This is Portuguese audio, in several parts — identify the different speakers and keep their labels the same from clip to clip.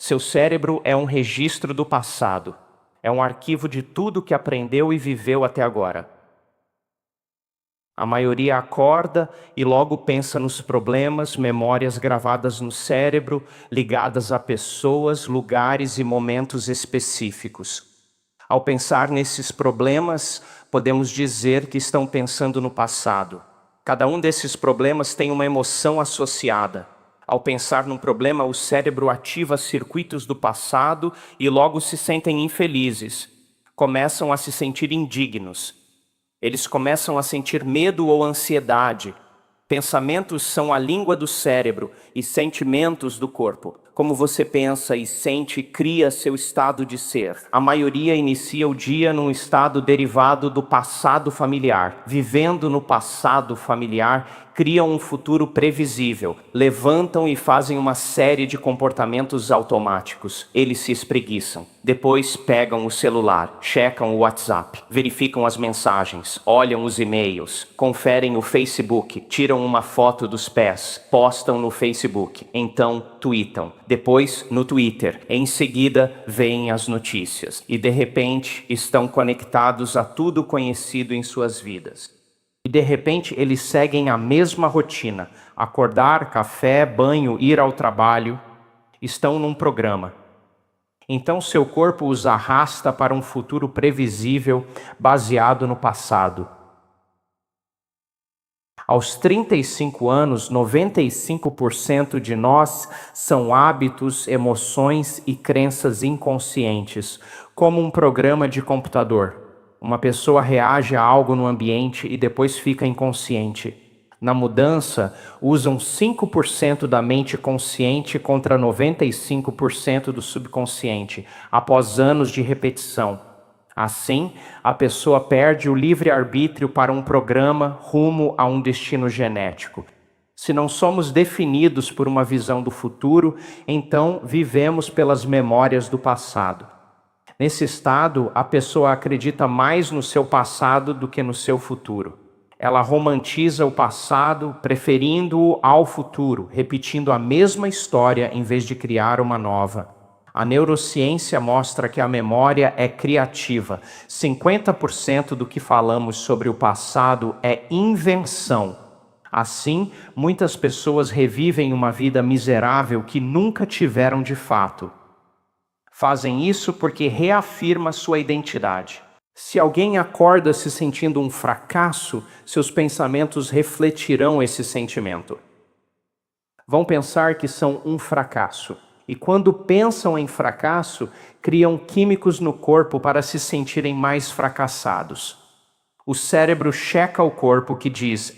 Speaker 1: Seu cérebro é um registro do passado. É um arquivo de tudo que aprendeu e viveu até agora. A maioria acorda e logo pensa nos problemas, memórias gravadas no cérebro, ligadas a pessoas, lugares e momentos específicos. Ao pensar nesses problemas, podemos dizer que estão pensando no passado. Cada um desses problemas tem uma emoção associada. Ao pensar num problema, o cérebro ativa circuitos do passado e logo se sentem infelizes. Começam a se sentir indignos. Eles começam a sentir medo ou ansiedade. Pensamentos são a língua do cérebro e sentimentos do corpo. Como você pensa e sente, cria seu estado de ser. A maioria inicia o dia num estado derivado do passado familiar. Vivendo no passado familiar, criam um futuro previsível. Levantam e fazem uma série de comportamentos automáticos. Eles se espreguiçam. Depois pegam o celular, checam o WhatsApp, verificam as mensagens, olham os e-mails, conferem o Facebook, tiram uma foto dos pés, postam no Facebook, então tweetam. Depois no Twitter, em seguida veem as notícias e de repente estão conectados a tudo conhecido em suas vidas. E de repente eles seguem a mesma rotina: acordar, café, banho, ir ao trabalho. Estão num programa. Então seu corpo os arrasta para um futuro previsível baseado no passado. Aos 35 anos, 95% de nós são hábitos, emoções e crenças inconscientes, como um programa de computador. Uma pessoa reage a algo no ambiente e depois fica inconsciente. Na mudança, usam 5% da mente consciente contra 95% do subconsciente, após anos de repetição. Assim, a pessoa perde o livre-arbítrio para um programa rumo a um destino genético. Se não somos definidos por uma visão do futuro, então vivemos pelas memórias do passado. Nesse estado, a pessoa acredita mais no seu passado do que no seu futuro. Ela romantiza o passado, preferindo-o ao futuro, repetindo a mesma história em vez de criar uma nova. A neurociência mostra que a memória é criativa. 50% do que falamos sobre o passado é invenção. Assim, muitas pessoas revivem uma vida miserável que nunca tiveram de fato. Fazem isso porque reafirma sua identidade. Se alguém acorda se sentindo um fracasso, seus pensamentos refletirão esse sentimento. Vão pensar que são um fracasso. E quando pensam em fracasso, criam químicos no corpo para se sentirem mais fracassados. O cérebro checa o corpo que diz: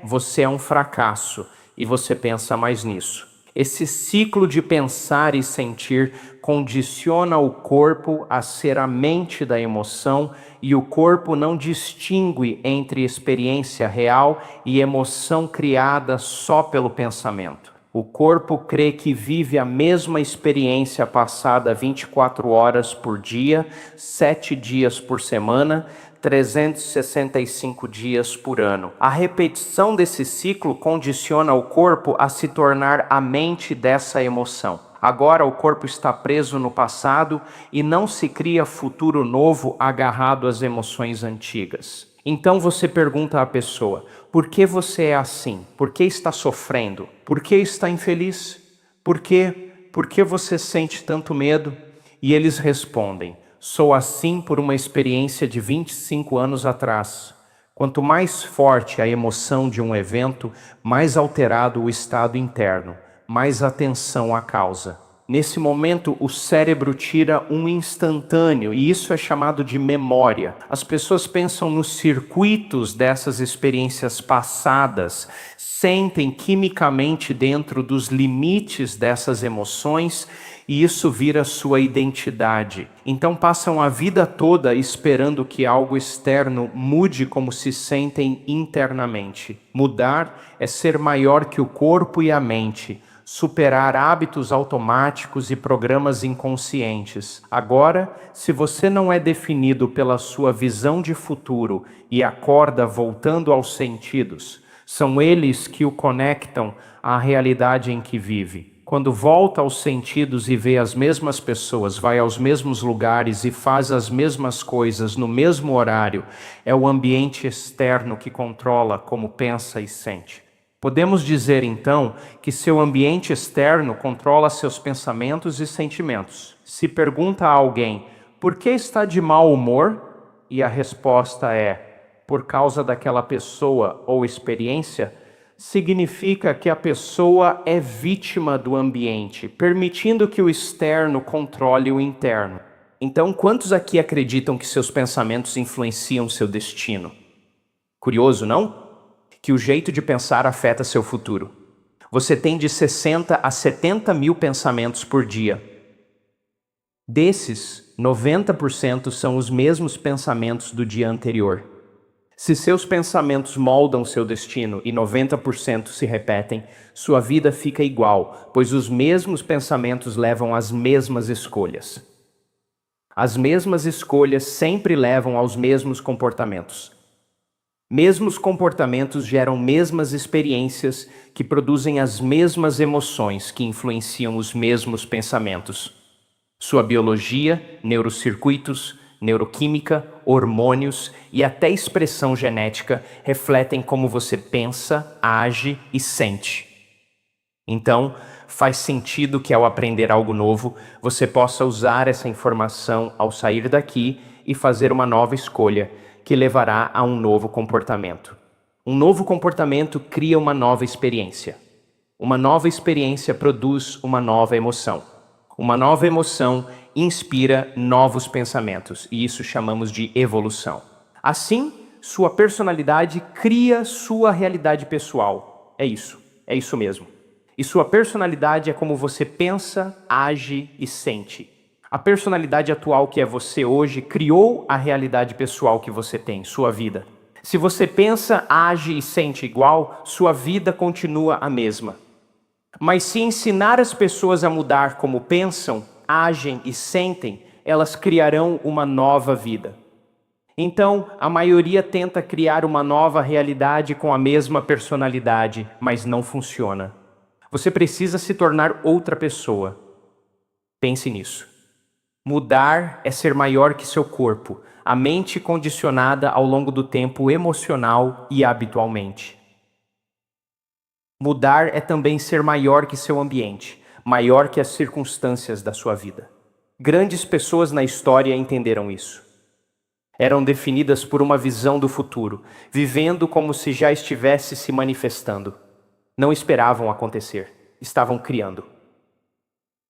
Speaker 1: você é um fracasso, e você pensa mais nisso. Esse ciclo de pensar e sentir condiciona o corpo a ser a mente da emoção, e o corpo não distingue entre experiência real e emoção criada só pelo pensamento. O corpo crê que vive a mesma experiência passada 24 horas por dia, 7 dias por semana, 365 dias por ano. A repetição desse ciclo condiciona o corpo a se tornar a mente dessa emoção. Agora o corpo está preso no passado e não se cria futuro novo agarrado às emoções antigas. Então você pergunta à pessoa: por que você é assim? Por que está sofrendo? Por que está infeliz? Por quê? Por que você sente tanto medo? E eles respondem: sou assim por uma experiência de 25 anos atrás. Quanto mais forte a emoção de um evento, mais alterado o estado interno, mais atenção à causa. Nesse momento, o cérebro tira um instantâneo, e isso é chamado de memória. As pessoas pensam nos circuitos dessas experiências passadas, sentem quimicamente dentro dos limites dessas emoções, e isso vira sua identidade. Então passam a vida toda esperando que algo externo mude como se sentem internamente. Mudar é ser maior que o corpo e a mente, superar hábitos automáticos e programas inconscientes. Agora, se você não é definido pela sua visão de futuro e acorda voltando aos sentidos, são eles que o conectam à realidade em que vive. Quando volta aos sentidos e vê as mesmas pessoas, vai aos mesmos lugares e faz as mesmas coisas no mesmo horário, é o ambiente externo que controla como pensa e sente. Podemos dizer então que seu ambiente externo controla seus pensamentos e sentimentos. Se pergunta a alguém, por que está de mau humor? E a resposta é, por causa daquela pessoa ou experiência, significa que a pessoa é vítima do ambiente, permitindo que o externo controle o interno. Então, quantos aqui acreditam que seus pensamentos influenciam seu destino? Curioso, não? Que o jeito de pensar afeta seu futuro. Você tem de 60 a 70 mil pensamentos por dia. Desses, 90% são os mesmos pensamentos do dia anterior. Se seus pensamentos moldam seu destino e 90% se repetem, sua vida fica igual, pois os mesmos pensamentos levam às mesmas escolhas. As mesmas escolhas sempre levam aos mesmos comportamentos. Mesmos comportamentos geram mesmas experiências que produzem as mesmas emoções que influenciam os mesmos pensamentos. Sua biologia, neurocircuitos, neuroquímica, hormônios e até expressão genética refletem como você pensa, age e sente. Então, faz sentido que ao aprender algo novo, você possa usar essa informação ao sair daqui e fazer uma nova escolha que levará a um novo comportamento. Um novo comportamento cria uma nova experiência. Uma nova experiência produz uma nova emoção. Uma nova emoção inspira novos pensamentos, e isso chamamos de evolução. Assim, sua personalidade cria sua realidade pessoal. É isso mesmo. E sua personalidade é como você pensa, age e sente. A personalidade atual que é você hoje criou a realidade pessoal que você tem, sua vida. Se você pensa, age e sente igual, sua vida continua a mesma. Mas se ensinar as pessoas a mudar como pensam, agem e sentem, elas criarão uma nova vida. Então, a maioria tenta criar uma nova realidade com a mesma personalidade, mas não funciona. Você precisa se tornar outra pessoa. Pense nisso. Mudar é ser maior que seu corpo, a mente condicionada ao longo do tempo emocional e habitualmente. Mudar é também ser maior que seu ambiente, maior que as circunstâncias da sua vida. Grandes pessoas na história entenderam isso. Eram definidas por uma visão do futuro, vivendo como se já estivesse se manifestando. Não esperavam acontecer, estavam criando.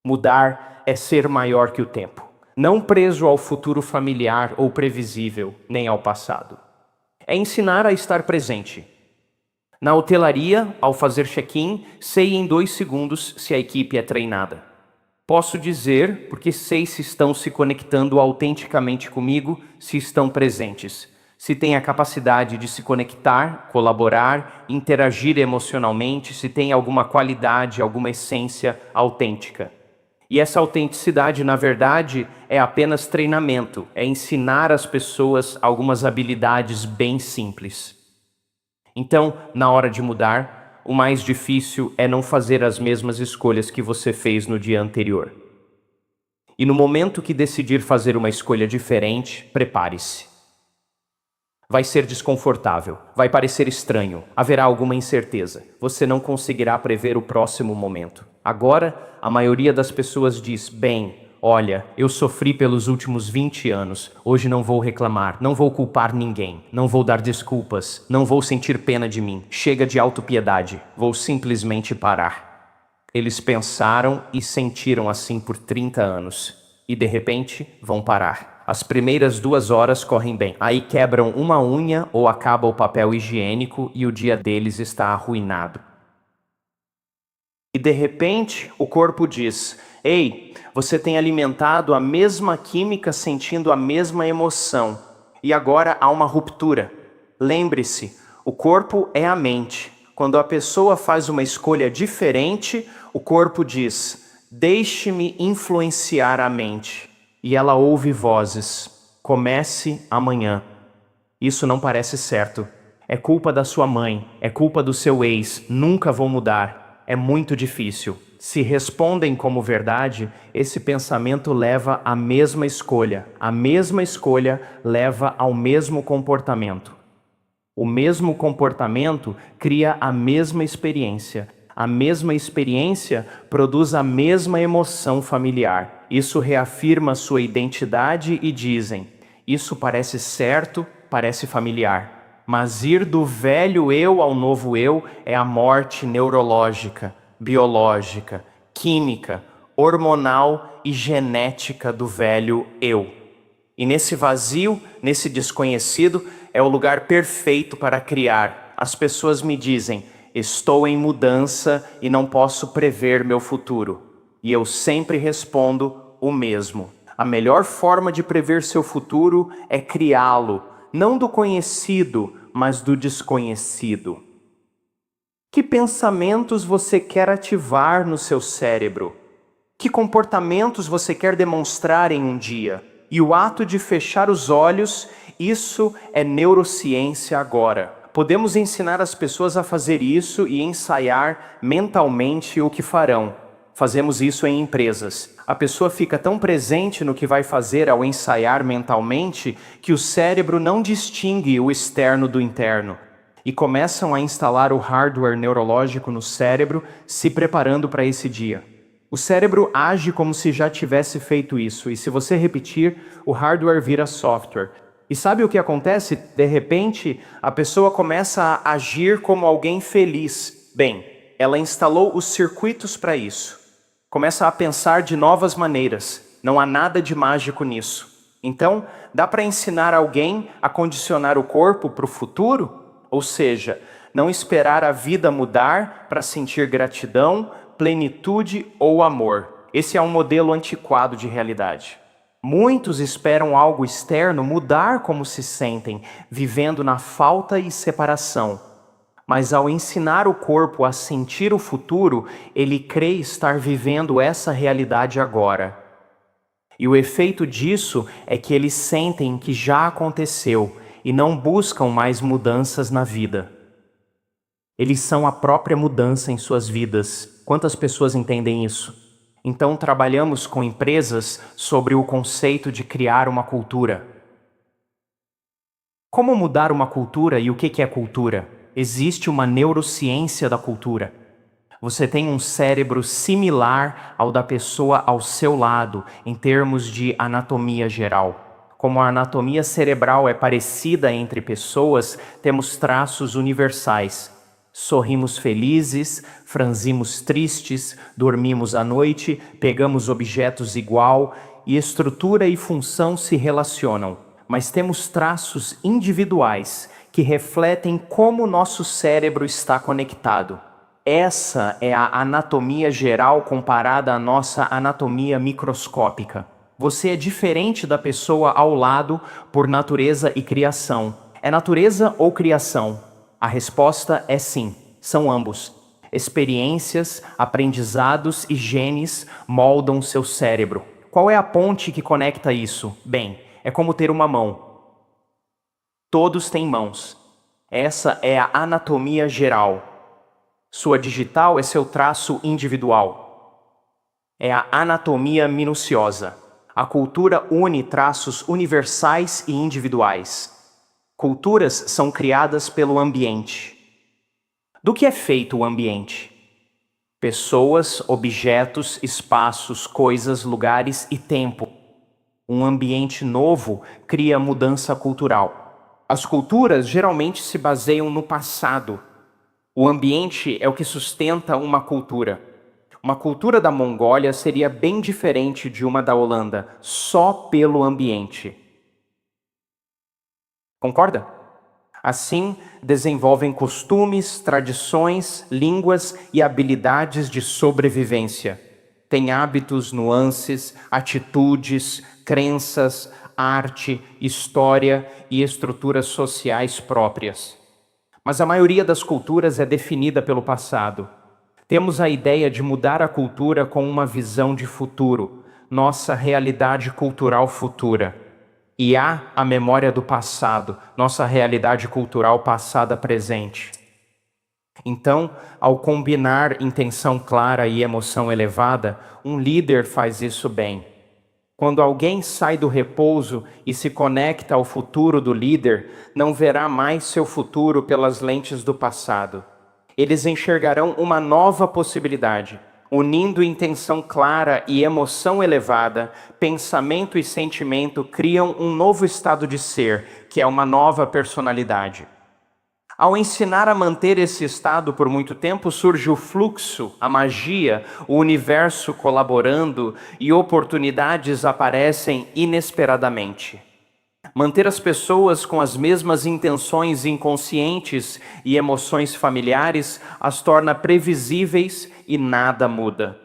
Speaker 1: Mudar é ser maior que o tempo, não preso ao futuro familiar ou previsível, nem ao passado. É ensinar a estar presente. Na hotelaria, ao fazer check-in, sei em 2 segundos se a equipe é treinada. Posso dizer, porque sei se estão se conectando autenticamente comigo, se estão presentes, se têm a capacidade de se conectar, colaborar, interagir emocionalmente, se tem alguma qualidade, alguma essência autêntica. E essa autenticidade, na verdade, é apenas treinamento, é ensinar às pessoas algumas habilidades bem simples. Então, na hora de mudar, o mais difícil é não fazer as mesmas escolhas que você fez no dia anterior. E no momento que decidir fazer uma escolha diferente, prepare-se. Vai ser desconfortável, vai parecer estranho, haverá alguma incerteza. Você não conseguirá prever o próximo momento. Agora, a maioria das pessoas diz, bem, olha, eu sofri pelos últimos 20 anos, hoje não vou reclamar, não vou culpar ninguém, não vou dar desculpas, não vou sentir pena de mim, chega de autopiedade, vou simplesmente parar. Eles pensaram e sentiram assim por 30 anos, e de repente vão parar. As primeiras 2 horas correm bem, aí quebram uma unha ou acaba o papel higiênico e o dia deles está arruinado. E de repente o corpo diz, ei, você tem alimentado a mesma química sentindo a mesma emoção, e agora há uma ruptura. Lembre-se, o corpo é a mente. Quando a pessoa faz uma escolha diferente, o corpo diz, deixe-me influenciar a mente. E ela ouve vozes, comece amanhã. Isso não parece certo. É culpa da sua mãe, é culpa do seu ex, nunca vou mudar. É muito difícil. Se respondem como verdade, esse pensamento leva à mesma escolha. A mesma escolha leva ao mesmo comportamento. O mesmo comportamento cria a mesma experiência. A mesma experiência produz a mesma emoção familiar. Isso reafirma sua identidade e dizem: isso parece certo, parece familiar. Mas ir do velho eu ao novo eu é a morte neurológica, biológica, química, hormonal e genética do velho eu. E nesse vazio, nesse desconhecido, é o lugar perfeito para criar. As pessoas me dizem: estou em mudança e não posso prever meu futuro. E eu sempre respondo o mesmo. A melhor forma de prever seu futuro é criá-lo, não do conhecido, mas do desconhecido. Que pensamentos você quer ativar no seu cérebro? Que comportamentos você quer demonstrar em um dia? E o ato de fechar os olhos, isso é neurociência agora. Podemos ensinar as pessoas a fazer isso e ensaiar mentalmente o que farão. Fazemos isso em empresas. A pessoa fica tão presente no que vai fazer ao ensaiar mentalmente que o cérebro não distingue o externo do interno. E começam a instalar o hardware neurológico no cérebro, se preparando para esse dia. O cérebro age como se já tivesse feito isso, e se você repetir, o hardware vira software. E sabe o que acontece? De repente, a pessoa começa a agir como alguém feliz. Bem, ela instalou os circuitos para isso. Começa a pensar de novas maneiras. Não há nada de mágico nisso. Então, dá para ensinar alguém a condicionar o corpo para o futuro? Ou seja, não esperar a vida mudar para sentir gratidão, plenitude ou amor. Esse é um modelo antiquado de realidade. Muitos esperam algo externo mudar como se sentem, vivendo na falta e separação. Mas ao ensinar o corpo a sentir o futuro, ele crê estar vivendo essa realidade agora. E o efeito disso é que eles sentem que já aconteceu e não buscam mais mudanças na vida. Eles são a própria mudança em suas vidas. Quantas pessoas entendem isso? Então trabalhamos com empresas sobre o conceito de criar uma cultura. Como mudar uma cultura e o que é cultura? Existe uma neurociência da cultura. Você tem um cérebro similar ao da pessoa ao seu lado, em termos de anatomia geral. Como a anatomia cerebral é parecida entre pessoas, temos traços universais. Sorrimos felizes, franzimos tristes, dormimos à noite, pegamos objetos igual e estrutura e função se relacionam. Mas temos traços individuais que refletem como nosso cérebro está conectado. Essa é a anatomia geral comparada à nossa anatomia microscópica. Você é diferente da pessoa ao lado por natureza e criação. É natureza ou criação? A resposta é sim, são ambos. Experiências, aprendizados e genes moldam seu cérebro. Qual é a ponte que conecta isso? Bem, é como ter uma mão. Todos têm mãos. Essa é a anatomia geral. Sua digital é seu traço individual. É a anatomia minuciosa. A cultura une traços universais e individuais. Culturas são criadas pelo ambiente. Do que é feito o ambiente? Pessoas, objetos, espaços, coisas, lugares e tempo. Um ambiente novo cria mudança cultural. As culturas geralmente se baseiam no passado. O ambiente é o que sustenta uma cultura. Uma cultura da Mongólia seria bem diferente de uma da Holanda, só pelo ambiente. Concorda? Assim, desenvolvem costumes, tradições, línguas e habilidades de sobrevivência. Têm hábitos, nuances, atitudes, crenças, arte, história e estruturas sociais próprias. Mas a maioria das culturas é definida pelo passado. Temos a ideia de mudar a cultura com uma visão de futuro, nossa realidade cultural futura. E há a memória do passado, nossa realidade cultural passada presente. Então, ao combinar intenção clara e emoção elevada, um líder faz isso bem. Quando alguém sai do repouso e se conecta ao futuro do líder, não verá mais seu futuro pelas lentes do passado. Eles enxergarão uma nova possibilidade, unindo intenção clara e emoção elevada, pensamento e sentimento criam um novo estado de ser, que é uma nova personalidade. Ao ensinar a manter esse estado por muito tempo, surge o fluxo, a magia, o universo colaborando e oportunidades aparecem inesperadamente. Manter as pessoas com as mesmas intenções inconscientes e emoções familiares as torna previsíveis e nada muda.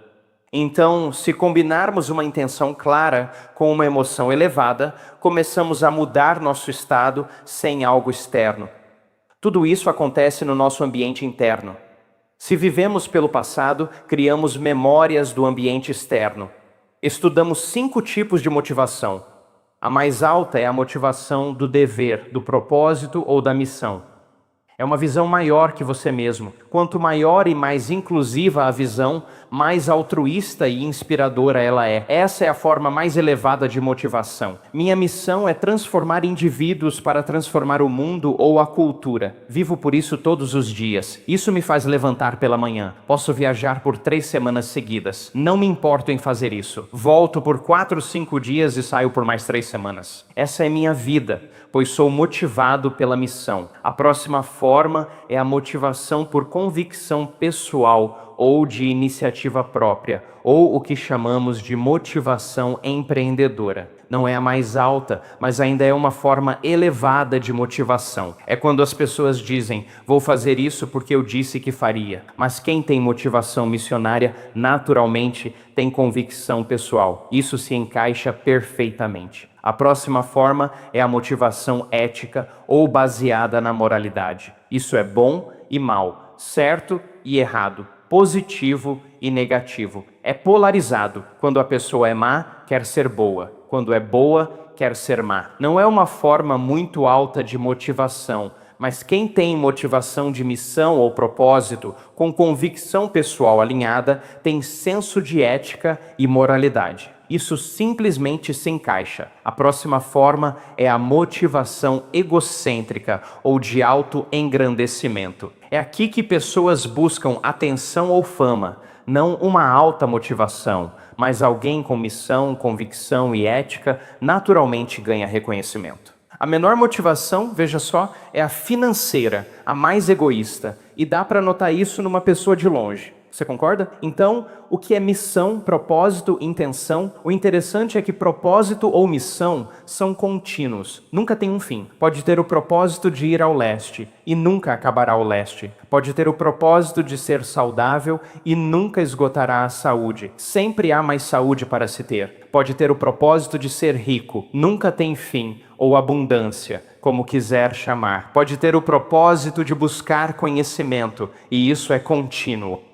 Speaker 1: Então, se combinarmos uma intenção clara com uma emoção elevada, começamos a mudar nosso estado sem algo externo. Tudo isso acontece no nosso ambiente interno. Se vivemos pelo passado, criamos memórias do ambiente externo. Estudamos 5 tipos de motivação. A mais alta é a motivação do dever, do propósito ou da missão. É uma visão maior que você mesmo. Quanto maior e mais inclusiva a visão, mais altruísta e inspiradora ela é. Essa é a forma mais elevada de motivação. Minha missão é transformar indivíduos para transformar o mundo ou a cultura. Vivo por isso todos os dias. Isso me faz levantar pela manhã. Posso viajar por 3 semanas seguidas. Não me importo em fazer isso. Volto por 4, 5 dias e saio por mais 3 semanas. Essa é minha vida, pois sou motivado pela missão. A próxima forma é a motivação por convicção pessoal ou de iniciativa própria, ou o que chamamos de motivação empreendedora. Não é a mais alta, mas ainda é uma forma elevada de motivação. É quando as pessoas dizem, vou fazer isso porque eu disse que faria. Mas quem tem motivação missionária, naturalmente, tem convicção pessoal. Isso se encaixa perfeitamente. A próxima forma é a motivação ética ou baseada na moralidade. Isso é bom e mal, certo e errado, positivo e negativo. É polarizado. Quando a pessoa é má, quer ser boa. Quando é boa, quer ser má. Não é uma forma muito alta de motivação, mas quem tem motivação de missão ou propósito, com convicção pessoal alinhada, tem senso de ética e moralidade. Isso simplesmente se encaixa. A próxima forma é a motivação egocêntrica ou de autoengrandecimento. É aqui que pessoas buscam atenção ou fama, não uma alta motivação, mas alguém com missão, convicção e ética naturalmente ganha reconhecimento. A menor motivação, veja só, é a financeira, a mais egoísta, e dá para notar isso numa pessoa de longe. Você concorda? Então, o que é missão, propósito, intenção? O interessante é que propósito ou missão são contínuos, nunca tem um fim. Pode ter o propósito de ir ao leste e nunca acabará ao leste. Pode ter o propósito de ser saudável e nunca esgotará a saúde. Sempre há mais saúde para se ter. Pode ter o propósito de ser rico, nunca tem fim, ou abundância, como quiser chamar. Pode ter o propósito de buscar conhecimento, e isso é contínuo.